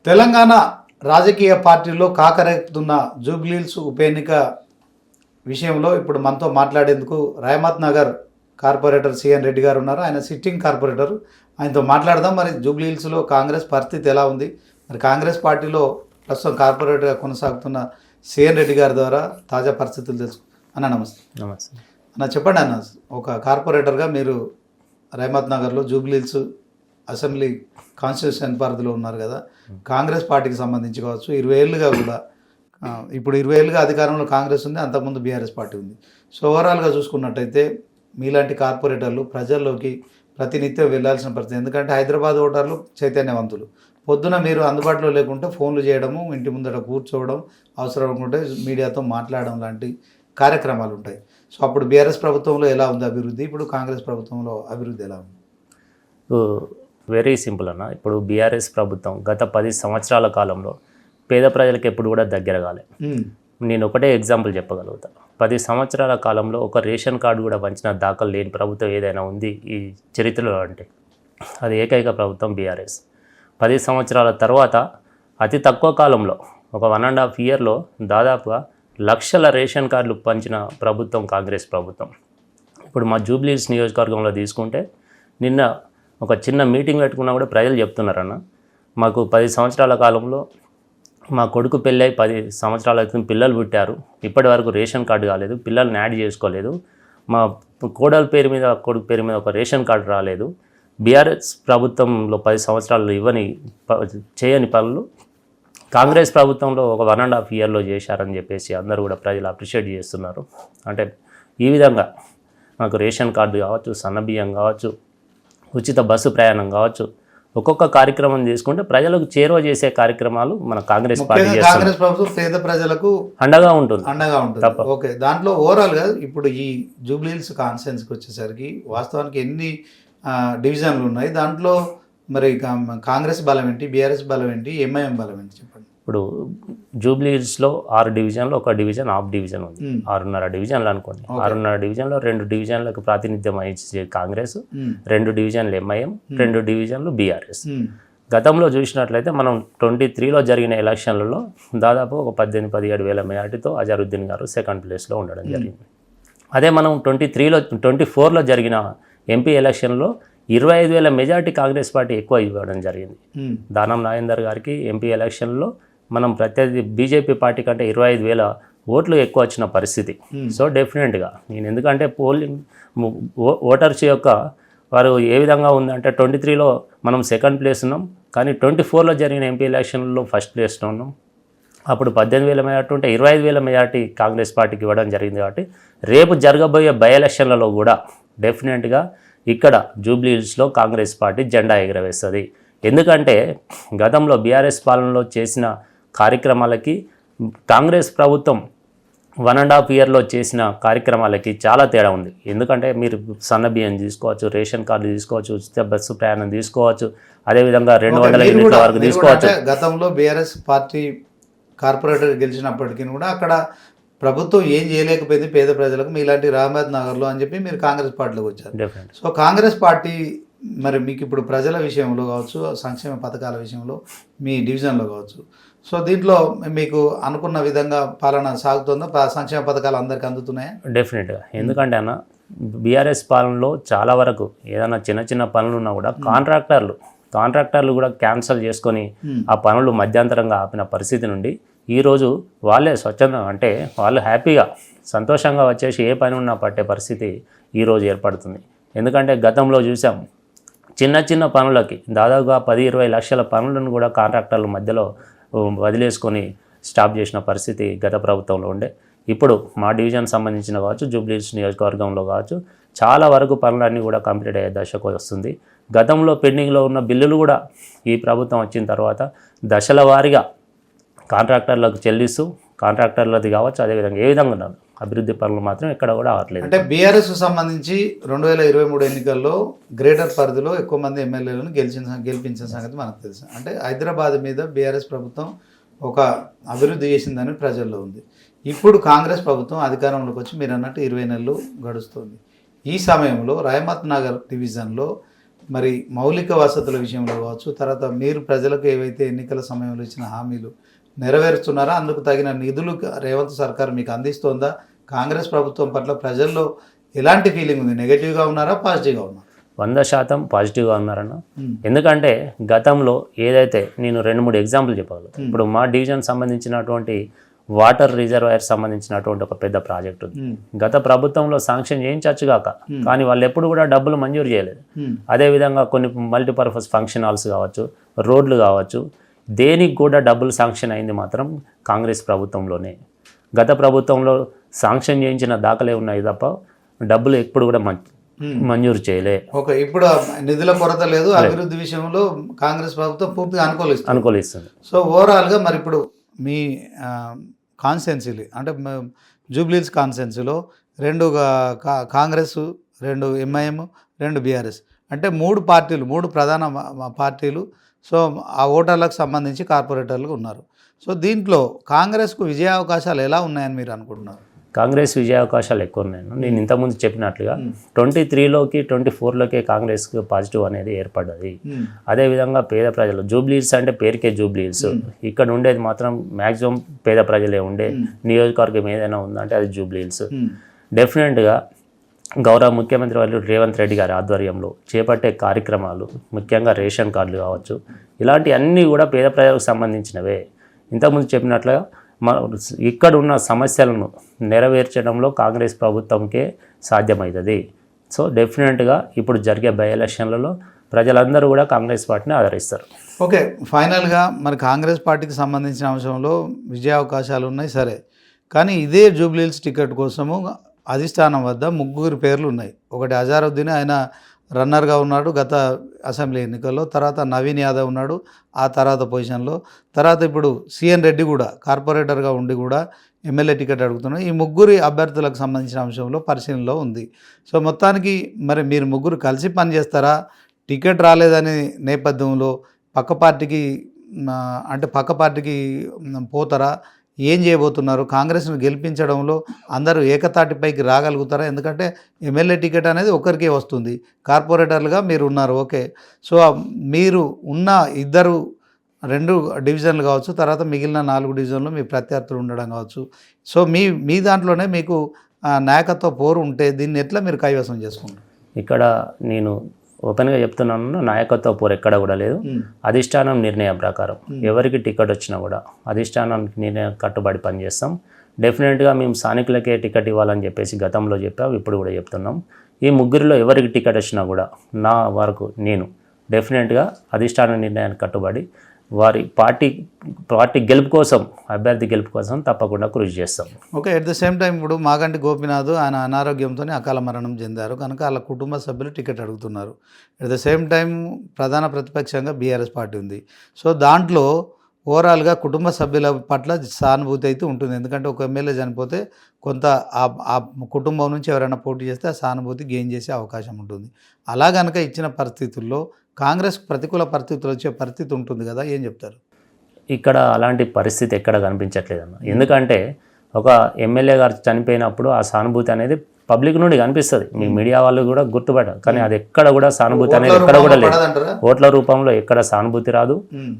తెలంగాణ రాజకీయ పార్టీల్లో కాకరేపుతున్న జూబ్లీహిల్స్ ఉప ఎన్నిక విషయంలో ఇప్పుడు మనతో మాట్లాడేందుకు రాయమత్ నగర్ కార్పొరేటర్ సిఎన్ రెడ్డి గారు ఉన్నారు. ఆయన సిట్టింగ్ కార్పొరేటర్. ఆయనతో మాట్లాడదాం. మరి జూబ్లీహిల్స్లో కాంగ్రెస్ పరిస్థితి ఎలా ఉంది, మరి కాంగ్రెస్ పార్టీలో ప్రస్తుతం కార్పొరేటర్గా కొనసాగుతున్న సిఎన్ రెడ్డి గారి ద్వారా తాజా పరిస్థితులు తెలుసు. అన్న నమస్తే. నమస్తే అన్న, చెప్పండి అన్న, ఒక కార్పొరేటర్గా మీరు రాయమత్ నగర్లో జూబ్లీహిల్స్ అసెంబ్లీ కాన్స్టిట్యూషన్ పరిధిలో ఉన్నారు కదా, కాంగ్రెస్ పార్టీకి సంబంధించి కావచ్చు 20 ఏళ్ళుగా కూడా ఇప్పుడు 20 ఏళ్ళుగా అధికారంలో కాంగ్రెస్ ఉంది, అంతకుముందు బీఆర్ఎస్ పార్టీ ఉంది. సో ఓవరాల్గా చూసుకున్నట్టయితే మీలాంటి కార్పొరేటర్లు ప్రజల్లోకి ప్రతినిత్యం వెళ్ళాల్సిన పరిస్థితి. ఎందుకంటే హైదరాబాద్ ఓటర్లు చైతన్యవంతులు. పొద్దున మీరు అందుబాటులో లేకుంటే ఫోన్లు చేయడము, ఇంటి ముందర కూర్చోవడం, అవసరం అనుకుంటే మీడియాతో మాట్లాడడం లాంటి కార్యక్రమాలు ఉంటాయి. సో అప్పుడు బీఆర్ఎస్ ప్రభుత్వంలో ఎలా ఉంది అభివృద్ధి, ఇప్పుడు కాంగ్రెస్ ప్రభుత్వంలో అభివృద్ధి ఎలా ఉంది? వెరీ సింపుల్ అన్న. ఇప్పుడు బీఆర్ఎస్ ప్రభుత్వం గత 10 సంవత్సరాల కాలంలో పేద ప్రజలకు ఎప్పుడు కూడా దగ్గర కాలే. నేను ఒకటే ఎగ్జాంపుల్ చెప్పగలుగుతా. 10 సంవత్సరాల కాలంలో ఒక రేషన్ కార్డు కూడా వంచిన దాఖలు లేని ప్రభుత్వం ఏదైనా ఉంది ఈ చరిత్రలో అంటే అది ఏకైక ప్రభుత్వం బీఆర్ఎస్. 10 సంవత్సరాల తర్వాత అతి తక్కువ కాలంలో ఒక 1.5 ఇయర్లో దాదాపుగా లక్షల రేషన్ కార్డులు పంచిన ప్రభుత్వం కాంగ్రెస్ ప్రభుత్వం. ఇప్పుడు మా జూబ్లీహిల్స్ నియోజకవర్గంలో తీసుకుంటే నిన్న ఒక చిన్న మీటింగ్ పెట్టుకున్నా కూడా ప్రజలు చెప్తున్నారన్న, మాకు 10 సంవత్సరాల కాలంలో మా కొడుకు పెళ్ళై 10 సంవత్సరాల క్రితం పిల్లలు పుట్టారు, ఇప్పటి వరకు రేషన్ కార్డు కాలేదు, పిల్లల్ని యాడ్ చేసుకోలేదు, మా కోడల పేరు మీద కొడుకు పేరు మీద ఒక రేషన్ కార్డు రాలేదు. బీఆర్ఎస్ ప్రభుత్వంలో 10 సంవత్సరాలు చేయని పనులు కాంగ్రెస్ ప్రభుత్వంలో ఒక 1.5 ఇయర్లో చేశారని చెప్పేసి అందరూ కూడా ప్రజలు అప్రిషియేట్ చేస్తున్నారు. అంటే ఈ విధంగా మాకు రేషన్ కార్డు కావచ్చు, సన్నబియ్యం కావచ్చు, ఉచిత బస్సు ప్రయాణం కావచ్చు, ఒక్కొక్క కార్యక్రమం తీసుకుంటే ప్రజలకు చేరువ చేసే కార్యక్రమాలు మన కాంగ్రెస్ పార్టీ చేస్తుంది. కాంగ్రెస్ ప్రభుత్వం పేద ప్రజలకు అండగా ఉంటుంది. ఓకే, దాంట్లో ఓవరాల్గా ఇప్పుడు ఈ జూబ్లీహిల్స్ కాన్స్టిట్యున్సీకి వచ్చేసరికి వాస్తవానికి ఎన్ని డివిజన్లు ఉన్నాయి, దాంట్లో మరి కాంగ్రెస్ బలం ఏంటి, బీఆర్ఎస్ బలం ఏంటి, ఎంఐఎం బలం ఏంటి చెప్పండి. ఇప్పుడు జూబ్లీహిల్స్లో 6 డివిజన్లు, ఒక డివిజన్ ఆఫ్ డివిజన్ ఉంది. 6.5 డివిజన్లు అనుకోండి. 6.5 డివిజన్లో 2 డివిజన్లకు ప్రాతినిధ్యం వహించే కాంగ్రెస్, 2 డివిజన్లు ఎంఐఎం, 2 డివిజన్లు బీఆర్ఎస్. గతంలో చూసినట్లయితే మనం 23లో జరిగిన ఎలక్షన్లలో దాదాపు ఒక 17 వేల మెజార్టీతో అజరుద్దీన్ గారు సెకండ్ ప్లేస్లో ఉండడం జరిగింది. అదే మనం 24లో జరిగిన ఎంపీ ఎలక్షన్లో 25,000 మెజార్టీ కాంగ్రెస్ పార్టీ ఎక్కువ ఇవ్వడం జరిగింది. దానం నాగేందర్ గారికి ఎంపీ ఎలక్షన్లో మనం ప్రత్యర్థి బీజేపీ పార్టీ కంటే 25,000 ఓట్లు ఎక్కువ వచ్చిన పరిస్థితి. సో డెఫినెట్గా నేను ఎందుకంటే పోలింగ్ ఓటర్స్ యొక్క వారు ఏ విధంగా ఉందంటే 23లో మనం సెకండ్ ప్లేస్ ఉన్నాం, కానీ 24లో జరిగిన ఎంపీ ఎలక్షన్లో ఫస్ట్ ప్లేస్లో ఉన్నాం. అప్పుడు 18,000 మెజార్టీ ఉంటే 25,000 మెజార్టీ కాంగ్రెస్ పార్టీకి ఇవ్వడం జరిగింది. కాబట్టి రేపు జరగబోయే బై ఎలక్షన్లలో కూడా డెఫినెట్గా ఇక్కడ జూబ్లీహిల్స్లో కాంగ్రెస్ పార్టీ జెండా ఎగరవేస్తుంది. ఎందుకంటే గతంలో బీఆర్ఎస్ పాలనలో చేసిన కార్యక్రమాలకి కాంగ్రెస్ ప్రభుత్వం 1.5 ఇయర్లో చేసిన కార్యక్రమాలకి చాలా తేడా ఉంది. ఎందుకంటే మీరు సన్నబియ్యం తీసుకోవచ్చు, రేషన్ కార్డు తీసుకోవచ్చు, ఉచిత బస్సు ప్రయాణం తీసుకోవచ్చు, అదేవిధంగా 200 యూనిట్ల వరకు తీసుకోవచ్చు. గతంలో బీఆర్ఎస్ పార్టీ కార్పొరేటర్ గెలిచినప్పటికీ కూడా అక్కడ ప్రభుత్వం ఏం చేయలేకపోయింది పేద ప్రజలకు, మీలాంటి రాయమత్ నగర్లో అని చెప్పి మీరు కాంగ్రెస్ పార్టీలోకి వచ్చారు. సో కాంగ్రెస్ పార్టీ మరి మీకు ఇప్పుడు ప్రజల విషయంలో కావచ్చు, సంక్షేమ పథకాల విషయంలో మీ డివిజన్లో కావచ్చు, సో దీంట్లో మీకు అనుకున్న విధంగా పాలన సాగుతుందా, సంక్షేమ పథకాలు అందరికీ అందుతున్నాయా? డెఫినెట్గా. ఎందుకంటే అన్న బీఆర్ఎస్ పాలనలో చాలా వరకు ఏదైనా చిన్న పనులు ఉన్నా కూడా కాంట్రాక్టర్లు కూడా క్యాన్సిల్ చేసుకొని ఆ పనులు మధ్యంతరంగా ఆపిన పరిస్థితి నుండి ఈరోజు వాళ్ళే స్వచ్ఛందం అంటే వాళ్ళు హ్యాపీగా సంతోషంగా వచ్చేసి ఏ పని ఉన్నా పట్టే పరిస్థితి ఈరోజు ఏర్పడుతుంది. ఎందుకంటే గతంలో చూసాం చిన్న పనులకి దాదాపుగా 10-20 లక్షల పనులను కూడా కాంట్రాక్టర్ల మధ్యలో వదిలేసుకొని స్టాప్ చేసిన పరిస్థితి గత ప్రభుత్వంలో ఉండే. ఇప్పుడు మా డివిజన్ సంబంధించిన కావచ్చు, జూబ్లీహిల్స్ నియోజకవర్గంలో కావచ్చు, చాలా వరకు పనులన్నీ కూడా కంప్లీట్ అయ్యే దశకు వస్తుంది. గతంలో పెండింగ్లో ఉన్న బిల్లులు కూడా ఈ ప్రభుత్వం వచ్చిన తర్వాత దశల వారీగా కాంట్రాక్టర్లకు చెల్లిస్తూ కాంట్రాక్టర్లది కావచ్చు, అదేవిధంగా ఏ విధంగా అభివృద్ధి పనులు మాత్రం ఎక్కడ కూడా అవ్వట్లేదు. అంటే బీఆర్ఎస్ సంబంధించి 2023 ఎన్నికల్లో గ్రేటర్ పరిధిలో ఎక్కువ మంది ఎమ్మెల్యేలను గెలిపించిన సంగతి మనకు తెలుసు. అంటే హైదరాబాద్ మీద బీఆర్ఎస్ ప్రభుత్వం ఒక అభివృద్ధి చేసిందని ప్రజల్లో ఉంది. ఇప్పుడు కాంగ్రెస్ ప్రభుత్వం అధికారంలోకి వచ్చి మీరు అన్నట్టు 20 నెలలు గడుస్తుంది. ఈ సమయంలో రాయమత్ నగర్ డివిజన్లో మరి మౌలిక వసతుల విషయంలో కావచ్చు, తర్వాత మీరు ప్రజలకు ఏవైతే ఎన్నికల సమయంలో ఇచ్చిన హామీలు నెరవేరుస్తున్నారా, అందుకు తగిన నిధులు రేవంత్ సర్కార్ మీకు అందిస్తోందా? కాంగ్రెస్ ప్రభుత్వం పట్ల ప్రజల్లో ఎలాంటి ఫీలింగ్ ఉంది? నెగటివ్గా ఉన్నారా, పాజిటివ్గా ఉన్నారా? 100% పాజిటివ్గా ఉన్నారన్న. ఎందుకంటే గతంలో ఏదైతే నేను 2-3 ఎగ్జాంపుల్ చెప్పగలను. ఇప్పుడు మా డివిజన్ సంబంధించినటువంటి వాటర్ రిజర్వాయర్ సంబంధించినటువంటి ఒక పెద్ద ప్రాజెక్ట్ ఉంది. గత ప్రభుత్వంలో శాంక్షన్ చేయించవచ్చు కాక, కానీ వాళ్ళు ఎప్పుడు కూడా డబ్బులు మంజూరు చేయలేదు. అదేవిధంగా కొన్ని మల్టీపర్పస్ ఫంక్షన్ హాల్స్ కావచ్చు, రోడ్లు కావచ్చు, దేనికి కూడా డబ్బులు శాంక్షన్ అయింది మాత్రం కాంగ్రెస్ ప్రభుత్వంలోనే. గత ప్రభుత్వంలో శాంక్షన్ చేయించిన దాఖలే ఉన్నాయి తప్ప డబ్బులు ఎప్పుడు కూడా మంజూరు చేయలే. ఓకే, ఇప్పుడు నిధుల కొరత లేదు, అభివృద్ధి విషయంలో కాంగ్రెస్ ప్రభుత్వం పూర్తిగా అనుకూలిస్తుంది. సో ఓవరాల్గా మరి ఇప్పుడు మీ కాన్స్టిట్యున్సీలు అంటే జూబ్లీహిల్స్ కాన్స్టిట్యున్సీలో 2 కాంగ్రెస్, 2 ఎంఐఎం, 2 బీఆర్ఎస్ అంటే 3 పార్టీలు, 3 ప్రధాన పార్టీలు. సో ఆ ఓటర్లకు సంబంధించి కార్పొరేటర్లు ఉన్నారు. సో దీంట్లో కాంగ్రెస్కు విజయావకాశాలు ఎలా ఉన్నాయని మీరు అనుకుంటున్నారు? కాంగ్రెస్ విజయావకాశాలు ఎక్కువ ఉన్నాయి. నేను ఇంతకుముందు చెప్పినట్లుగా 23లోకి 24లోకే కాంగ్రెస్ పాజిటివ్ అనేది ఏర్పడ్డది. అదేవిధంగా పేద ప్రజలు, జూబ్లీహిల్స్ అంటే పేరుకే జూబ్లీహిల్స్, ఇక్కడ ఉండేది మాత్రం మ్యాక్సిమం పేద ప్రజలే ఉండే నియోజకవర్గం ఏదైనా ఉందంటే అది జూబ్లీహిల్స్. డెఫినెట్గా గౌరవ ముఖ్యమంత్రి వాళ్ళు రేవంత్ రెడ్డి గారి ఆధ్వర్యంలో చేపట్టే కార్యక్రమాలు, ముఖ్యంగా రేషన్ కార్డులు కావచ్చు, ఇలాంటి అన్నీ కూడా పేద ప్రజలకు సంబంధించినవే. ఇంతకుముందు చెప్పినట్లుగా ఇక్కడ ఉన్న సమస్యలను నెరవేర్చడంలో కాంగ్రెస్ ప్రభుత్వంకే సాధ్యమవుతుంది. సో డెఫినెట్గా ఇప్పుడు జరిగే బై ఎలక్షన్లలో ప్రజలందరూ కూడా కాంగ్రెస్ పార్టీని ఆదరిస్తారు. ఓకే, ఫైనల్గా మరి కాంగ్రెస్ పార్టీకి సంబంధించిన అంశంలో విజయావకాశాలు ఉన్నాయి సరే, కానీ ఇదే జూబ్లీహిల్స్ టికెట్ కోసము అధిష్టానం వద్ద 3 పేర్లు ఉన్నాయి. ఒకటి అజారుద్దీన్, ఆయన రన్నర్గా ఉన్నాడు గత అసెంబ్లీ ఎన్నికల్లో. తర్వాత నవీన్ యాదవ్ ఉన్నాడు ఆ తర్వాత పొజిషన్లో. తర్వాత ఇప్పుడు సిఎన్ రెడ్డి కూడా కార్పొరేటర్గా ఉండి కూడా ఎమ్మెల్యే టికెట్ అడుగుతున్నాడు. ఈ 3 అభ్యర్థులకు సంబంధించిన అంశంలో పరిశీలనలో ఉంది. సో మొత్తానికి మరి మీరు 3 కలిసి పనిచేస్తారా? టికెట్ రాలేదనే నేపథ్యంలో పక్క పార్టీకి పోతారా? ఏం చేయబోతున్నారు? కాంగ్రెస్ను గెలిపించడంలో అందరూ ఏకతాటిపైకి రాగలుగుతారా? ఎందుకంటే ఎమ్మెల్యే టికెట్ అనేది ఒకరికే వస్తుంది, కార్పొరేటర్లుగా మీరు ఉన్నారు. ఓకే, సో మీరు ఉన్న 2 డివిజన్లు కావచ్చు, తర్వాత మిగిలిన 4 డివిజన్లు మీ ప్రత్యర్థులు ఉండడం కావచ్చు. సో మీ దాంట్లోనే మీకు నాయకత్వ పోరు ఉంటే దీన్ని ఎట్లా మీరు కైవసం చేసుకుంటారు? ఇక్కడ నేను ఓపెన్గా చెప్తున్నాను, నాయకత్వ పోరు ఎక్కడ కూడా లేదు. అధిష్టానం నిర్ణయం ప్రకారం ఎవరికి టికెట్ వచ్చినా కూడా అధిష్టానం నిర్ణయం కట్టుబడి పనిచేస్తాం. డెఫినెట్గా మేము స్థానికులకే టికెట్ ఇవ్వాలని చెప్పేసి గతంలో చెప్పాం, ఇప్పుడు కూడా చెప్తున్నాం. ఈ 3లో ఎవరికి టికెట్ వచ్చినా కూడా నా వరకు నేను డెఫినెట్గా అధిష్టాన నిర్ణయానికి కట్టుబడి వారి పార్టీ గెలుపు కోసం, అభ్యర్థి గెలుపు కోసం తప్పకుండా కృషి చేస్తాం. Okay, at the same time ఇప్పుడు మాగంటి గోపీనాథ్ ఆయన అనారోగ్యంతో అకాల మరణం చెందారు కనుక వాళ్ళ కుటుంబ సభ్యులు టికెట్ అడుగుతున్నారు. అట్ ద సేమ్ టైం ప్రధాన ప్రతిపక్షంగా బీఆర్ఎస్ పార్టీ ఉంది. సో దాంట్లో ఓవరాల్గా కుటుంబ సభ్యుల పట్ల సానుభూతి అయితే ఉంటుంది. ఎందుకంటే ఒక ఎమ్మెల్యే చనిపోతే కొంత ఆ కుటుంబం నుంచి ఎవరైనా పోటీ చేస్తే ఆ సానుభూతి గెయిన్ చేసే అవకాశం ఉంటుంది. అలా కనుక ఇచ్చిన పరిస్థితుల్లో కాంగ్రెస్ ప్రతికూల పరిస్థితులు వచ్చే పరిస్థితి ఉంటుంది కదా, ఏం చెప్తారు? ఇక్కడ అలాంటి పరిస్థితి ఎక్కడ కనిపించట్లేదన్న. ఎందుకంటే ఒక ఎమ్మెల్యే గారు చనిపోయినప్పుడు ఆ సానుభూతి అనేది పబ్లిక్ నుండి కనిపిస్తుంది, మీ మీడియా వాళ్ళు కూడా గుర్తుపడరు, కానీ అది ఎక్కడ కూడా సానుభూతి అనేది ఎక్కడ కూడా లేదు. ఓట్ల రూపంలో ఎక్కడ సానుభూతి రాదు,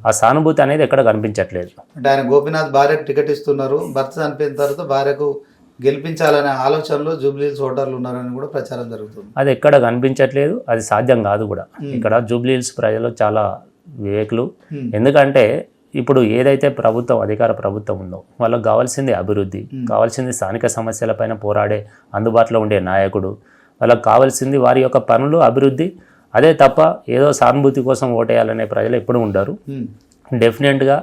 ఆ సానుభూతి అనేది ఎక్కడ కనిపించట్లేదు. అంటే ఆయన గోపీనాథ్ భార్యకు టికెట్ ఇస్తున్నారు, భర్త చనిపోయిన తర్వాత భార్యకు గెలిపించాలనే ఆలోచనలో జూబ్లీహిల్స్ ఓటర్లు ఉన్నారని కూడా ప్రచారం జరుగుతుంది. అది ఎక్కడ కనిపించట్లేదు, అది సాధ్యం కాదు కూడా. ఇక్కడ జూబ్లీహిల్స్ ప్రజలు చాలా వివేకులు. ఎందుకంటే ఇప్పుడు ఏదైతే ప్రభుత్వం, అధికార ప్రభుత్వం ఉందో వాళ్ళకి కావాల్సింది అభివృద్ధి, కావాల్సింది స్థానిక సమస్యలపైన పోరాడే అందుబాటులో ఉండే నాయకుడు, వాళ్ళకి కావాల్సింది వారి యొక్క పనులు, అభివృద్ధి. అదే తప్ప ఏదో సానుభూతి కోసం ఓటేయాలనే ప్రజలు ఎప్పుడు ఉండరు. డెఫినెట్గా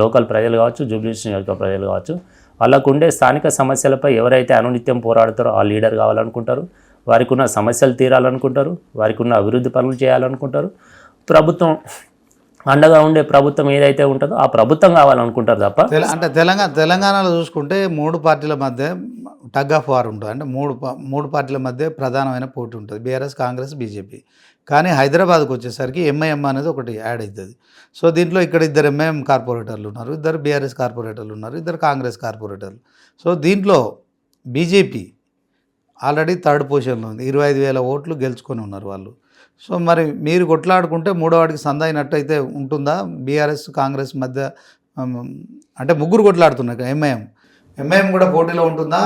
లోకల్ ప్రజలు కావచ్చు, జూబ్లీహిల్స్ నియోజకవర్గ ప్రజలు కావచ్చు, వాళ్ళకు ఉండే స్థానిక సమస్యలపై ఎవరైతే అనునిత్యం పోరాడుతారో ఆ లీడర్ కావాలనుకుంటారు, వారికి ఉన్న సమస్యలు తీరాలనుకుంటారు, వారికి ఉన్న అభివృద్ధి పనులు చేయాలనుకుంటారు. ప్రభుత్వం అండగా ఉండే ప్రభుత్వం ఏదైతే ఉంటుందో ఆ ప్రభుత్వం కావాలనుకుంటారు తప్ప. అంటే తెలంగాణలో చూసుకుంటే 3 పార్టీల మధ్య టగ్ ఆఫ్ వార్ ఉంటుంది. అంటే మూడు పార్టీల మధ్య ప్రధానమైన పోటీ ఉంటుంది, బీఆర్ఎస్, కాంగ్రెస్, బీజేపీ. కానీ హైదరాబాద్కి వచ్చేసరికి ఎంఐఎం అనేది ఒకటి యాడ్ అవుతుంది. సో దీంట్లో ఇక్కడ 2 ఎంఐఎం కార్పొరేటర్లు ఉన్నారు, 2 బీఆర్ఎస్ కార్పొరేటర్లు ఉన్నారు, 2 కాంగ్రెస్ కార్పొరేటర్లు. సో దీంట్లో బీజేపీ ఆల్రెడీ 3rd పొజిషన్లో ఉంది, 25,000 ఓట్లు గెలుచుకొని ఉన్నారు వాళ్ళు. సో మరి మీరు కొట్లాడుకుంటే మూడో వాడికి సందా అయినట్టయితే ఉంటుందా బీఆర్ఎస్ కాంగ్రెస్ మధ్య? అంటే ముగ్గురు కొట్లాడుతున్నారు, ఎంఐఎం కూడా పోటీలో ఉంటుందా?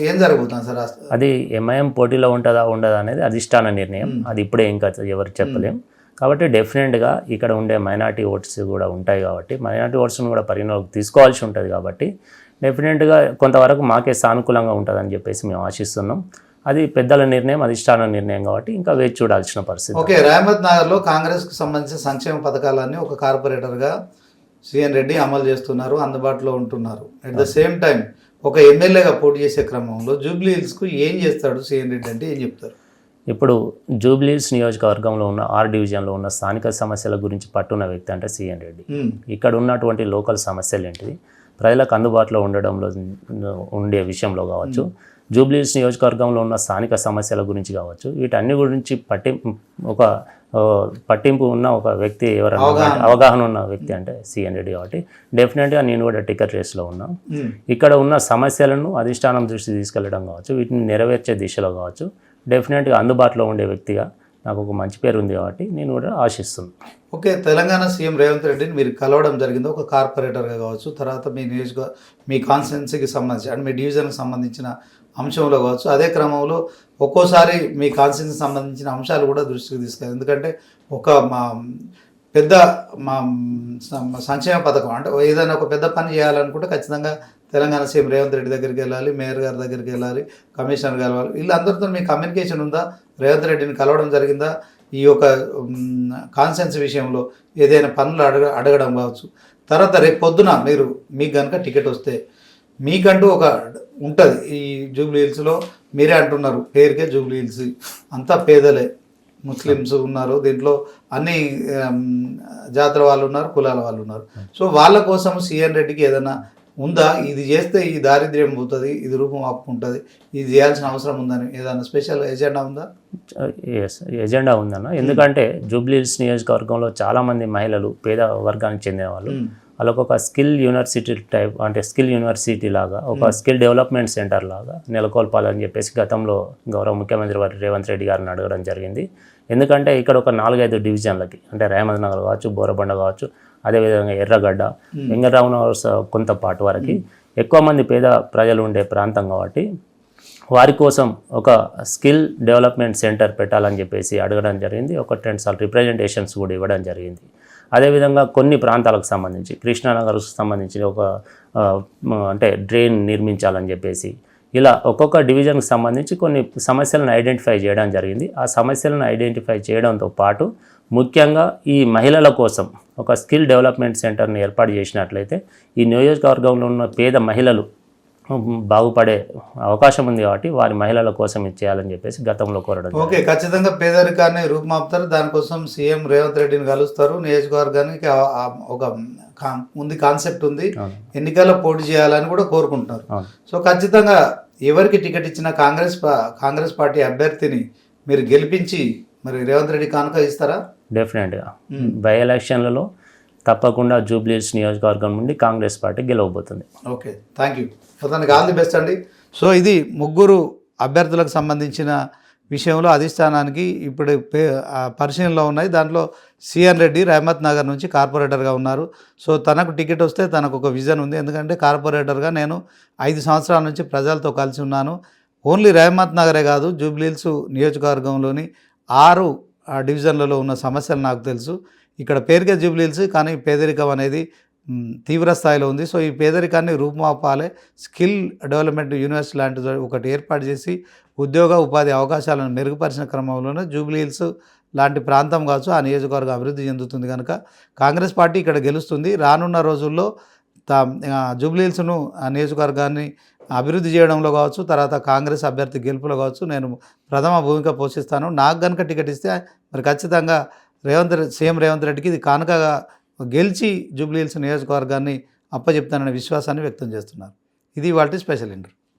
ఏం జరగబోతుంది సార్? అది ఎంఐఎం పోటీలో ఉంటుందా ఉండదా అనేది అధిష్టాన నిర్ణయం, అది ఇప్పుడే ఇంకా ఎవరు చెప్పలేం. కాబట్టి డెఫినెట్గా ఇక్కడ ఉండే మైనార్టీ ఓట్స్ కూడా ఉంటాయి కాబట్టి మైనార్టీ ఓట్స్ను కూడా పరిగణలోకి తీసుకోవాల్సి ఉంటుంది. కాబట్టి డెఫినెట్గా కొంతవరకు మాకే సానుకూలంగా ఉంటుందని చెప్పేసి మేము ఆశిస్తున్నాం. అది పెద్దల నిర్ణయం, అధిష్టాన నిర్ణయం కాబట్టి ఇంకా వేచి చూడాల్సిన పరిస్థితి. ఓకే, రహమత్ నగర్లో కాంగ్రెస్కి సంబంధించిన సంక్షేమ పథకాలన్నీ ఒక కార్పొరేటర్గా సిఎన్ రెడ్డి అమలు చేస్తున్నారు, అందుబాటులో ఉంటున్నారు. అట్ ద సేమ్ టైం ఒక ఎమ్మెల్యేగా పోటీ చేసే క్రమంలో జూబ్లీ హిల్స్కు ఏం చేస్తాడు సిఎన్ రెడ్డి అంటే ఏం చెప్తారు? ఇప్పుడు జూబ్లీ హిల్స్ నియోజకవర్గంలో ఉన్న ఆర్ డివిజన్లో ఉన్న స్థానిక సమస్యల గురించి పట్టున్న వ్యక్తి అంటే సిఎన్ రెడ్డి. ఇక్కడ ఉన్నటువంటి లోకల్ సమస్యలు ఏంటిది, ప్రజలకు అందుబాటులో ఉండడంలో ఉండే విషయంలో కావచ్చు, జూబ్లీ హిల్స్ నియోజకవర్గంలో ఉన్న స్థానిక సమస్యల గురించి కావచ్చు, వీటన్ని గురించి పట్టింపు ఉన్న ఒక వ్యక్తి ఎవరైనా అవగాహన ఉన్న వ్యక్తి అంటే సిఎన్ రెడ్డి. కాబట్టి డెఫినెట్గా నేను కూడా టికెట్ రేస్లో ఉన్నా. ఇక్కడ ఉన్న సమస్యలను అధిష్టానం దృష్టి తీసుకెళ్లడం కావచ్చు, వీటిని నెరవేర్చే దిశలో కావచ్చు, డెఫినెట్గా అందుబాటులో ఉండే వ్యక్తిగా నాకు ఒక మంచి పేరు ఉంది కాబట్టి నేను కూడా ఆశిస్తున్నాను. ఓకే, తెలంగాణ సీఎం రేవంత్ రెడ్డిని మీరు కలవడం జరిగింది ఒక కార్పొరేటర్గా కావచ్చు, తర్వాత మీ కాన్స్టిట్యున్సీకి సంబంధించి అంటే మీ డివిజన్కి సంబంధించిన అంశంలో కావచ్చు, అదే క్రమంలో ఒక్కోసారి మీ కాన్స్టిట్యున్సీకి సంబంధించిన అంశాలు కూడా దృష్టికి తీసుకెళ్ళాలి. ఎందుకంటే పెద్ద సంక్షేమ పథకం అంటే ఏదైనా ఒక పెద్ద పని చేయాలనుకుంటే ఖచ్చితంగా తెలంగాణ సీఎం రేవంత్ రెడ్డి దగ్గరికి వెళ్ళాలి, మేయర్ గారి దగ్గరికి వెళ్ళాలి, కమిషనర్ కలవాలి. వీళ్ళందరితో మీ కమ్యూనికేషన్ ఉందా? రేవంత్ రెడ్డిని కలవడం జరిగిందా? ఈ యొక్క కాన్స్టిట్యున్సీ విషయంలో ఏదైనా పనులు అడగడం కావచ్చు. తర్వాత రేపు పొద్దున మీకు కనుక టికెట్ వస్తే మీకంటూ ఒక ఉంటుంది ఈ జూబ్లీ హిల్స్లో. మీరే అంటున్నారు పేరుకే జూబ్లీ హిల్స్, అంతా పేదలే, ముస్లిమ్స్ ఉన్నారు దీంట్లో, అన్ని జాతుల వాళ్ళు ఉన్నారు, కులాల వాళ్ళు ఉన్నారు. సో వాళ్ళ కోసం సిఎన్ రెడ్డికి ఏదైనా ఉందా? ఇది చేస్తే ఈ దారిద్ర్యం పోతుంది, ఇది రూపం ఆపుకుంటుంది, ఇది చేయాల్సిన అవసరం ఉందని ఏదైనా స్పెషల్ ఎజెండా ఉందా? ఎజెండా ఉందన్న. ఎందుకంటే జూబ్లీ హిల్స్ నియోజకవర్గంలో చాలామంది మహిళలు పేద వర్గానికి చెందిన వాళ్ళు, వాళ్ళకు ఒక స్కిల్ యూనివర్సిటీ టైప్ అంటే స్కిల్ యూనివర్సిటీ లాగా ఒక స్కిల్ డెవలప్మెంట్ సెంటర్ లాగా నెలకొల్పాలని చెప్పేసి గతంలో గౌరవ ముఖ్యమంత్రి వారి రేవంత్ రెడ్డి గారిని అడగడం జరిగింది. ఎందుకంటే ఇక్కడ ఒక 4-5 డివిజన్లకి అంటే రహమత్ నగర్ కావచ్చు, బోరబండ కావచ్చు, అదేవిధంగా ఎర్రగడ్డ, వెంకటరామనగర్ కొంత పాటు వరకు ఎక్కువ మంది పేద ప్రజలు ఉండే ప్రాంతం కాబట్టి వారి కోసం ఒక స్కిల్ డెవలప్మెంట్ సెంటర్ పెట్టాలని చెప్పేసి అడగడం జరిగింది. ఒక 10 సార్లు రిప్రజెంటేషన్స్ కూడా ఇవ్వడం జరిగింది. అదేవిధంగా కొన్ని ప్రాంతాలకు సంబంధించి కృష్ణానగర్కు సంబంధించి అంటే డ్రైన్ నిర్మించాలని చెప్పేసి ఇలా ఒక్కొక్క డివిజన్కి సంబంధించి కొన్ని సమస్యలను ఐడెంటిఫై చేయడం జరిగింది. ఆ సమస్యలను ఐడెంటిఫై చేయడంతో పాటు ముఖ్యంగా ఈ మహిళల కోసం ఒక స్కిల్ డెవలప్మెంట్ సెంటర్ని ఏర్పాటు చేసినట్లయితే ఈ నియోజకవర్గంలో ఉన్న పేద మహిళలు బాగుపడే అవకాశం ఉంది కాబట్టి వారి మహిళల కోసం ఇచ్చేయాలని చెప్పేసి గతంలో కోరడం. ఓకే, ఖచ్చితంగా పేదరికాన్ని రూపుమాపుతారు, దానికోసం సీఎం రేవంత్ రెడ్డిని కలుస్తారు. నియోజకవర్గానికి ఒక కాన్సెప్ట్ ఉంది, ఎన్నికల్లో పోటీ చేయాలని కూడా కోరుకుంటున్నారు. సో ఖచ్చితంగా ఎవరికి టికెట్ ఇచ్చినా కాంగ్రెస్ పార్టీ అభ్యర్థిని మీరు గెలిపించి మరి రేవంత్ రెడ్డి కానుక ఇస్తారా? డెఫినెట్గా బై ఎలక్షన్లలో తప్పకుండా జూబ్లీ హిల్స్ నియోజకవర్గం నుండి కాంగ్రెస్ పార్టీ గెలవబోతుంది. Okay, thank you. మొత్తానికి ఆల్ ది బెస్ట్ అండి. సో ఇది ముగ్గురు అభ్యర్థులకు సంబంధించిన విషయంలో అధిష్టానానికి ఇప్పుడు పరిశీలనలో ఉన్నాయి. దాంట్లో సిఎన్ రెడ్డి రహమత్ నగర్ నుంచి కార్పొరేటర్గా ఉన్నారు. సో తనకు టికెట్ వస్తే తనకు ఒక విజన్ ఉంది. ఎందుకంటే కార్పొరేటర్గా నేను 5 సంవత్సరాల నుంచి ప్రజలతో కలిసి ఉన్నాను. ఓన్లీ రహమత్ నగరే కాదు, జూబ్లీ హిల్స్ నియోజకవర్గంలోని 6 డివిజన్లలో ఉన్న సమస్యలు నాకు తెలుసు. ఇక్కడ పేరుకే జూబ్లీ హిల్స్, కానీ పేదరికం అనేది తీవ్ర స్థాయిలో ఉంది. సో ఈ పేదరికాన్ని రూపుమాపాలి, స్కిల్ డెవలప్మెంట్ యూనివర్సిటీ లాంటిది ఒకటి ఏర్పాటు చేసి ఉద్యోగ ఉపాధి అవకాశాలను మెరుగుపరిచిన క్రమంలోనే జూబ్లీ హిల్స్ లాంటి ప్రాంతం కావచ్చు ఆ నియోజకవర్గం అభివృద్ధి చెందుతుంది. కనుక కాంగ్రెస్ పార్టీ ఇక్కడ గెలుస్తుంది. రానున్న రోజుల్లో జూబ్లీ హిల్స్ను ఆ నియోజకవర్గాన్ని అభివృద్ధి చేయడంలో కావచ్చు, తర్వాత కాంగ్రెస్ అభ్యర్థి గెలుపులో కావచ్చు నేను ప్రథమ భూమిక పోషిస్తాను. నాకు కనుక టికెట్ ఇస్తే మరి ఖచ్చితంగా సీఎం రేవంత్ రెడ్డికి ఇది కానుకగా గెలిచి జూబ్లీ హిల్స్ నియోజకవర్గాన్ని అప్పచెప్తాననే విశ్వాసాన్ని వ్యక్తం చేస్తున్నారు. ఇది వాటి స్పెషల్ ఇంటర్వ్యూ.